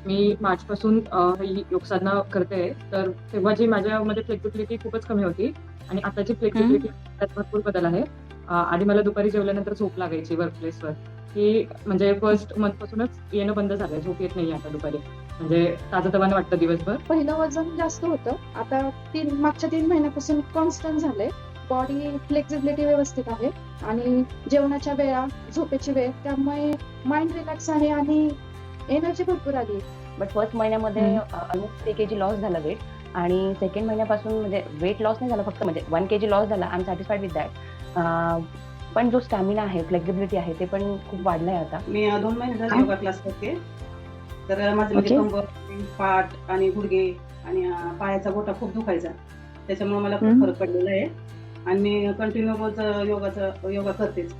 मी मार्चपासून ही योग साधना करते. तर तेव्हा जी माझ्यामध्ये फ्लेक्सिबिलिटी खूपच कमी होती आणि आताची हं. फ्लेक्सिबिलिटी त्यात भरपूर बदल आहे. आधी मला दुपारी जेवल्यानंतर झोप लागायची वर्कप्लेसवर. की म्हणजे फर्स्ट मंथपासूनच येणं बंद झालंय. झोप येत नाहीये आता दुपारी. म्हणजे ताजंतवानं वाटतं दिवसभर. पहिलं वजन जास्त होतं. आता मागच्या 3 महिन्यापासून कॉन्स्टंट झालंय. बॉडी फ्लेक्सिबिलिटी व्यवस्थित आहे आणि जेवणाच्या वेळा, झोपेची वेळ त्यामुळे माइंड रिलॅक्स आहे आणि एनर्जी भरपूर आली. बट फर्स्ट महिन्यामध्ये ऑलमोस्ट 3 केजी लॉस झाला वेट आणि सेकंड महिन्यापासून म्हणजे वेट लॉस नाही झाला फक्त म्हणजे 1 केजी लॉस झाला. I am satisfied with that. पण जो स्टॅमिना आहे, फ्लेक्सिबिलिटी आहे ते पण खूप वाढलंय आता. मी 2 महिने झाले योगा क्लास करते. तर माझं म्हणजे ओके. कंबर, पाठ आणि गुडघे आणि पायाचा गोटा खूप दुखायचा. त्याच्यामुळे मला खूप फरक पडलेला आहे आणि मी कंटिन्यू रोज योगा करतेच.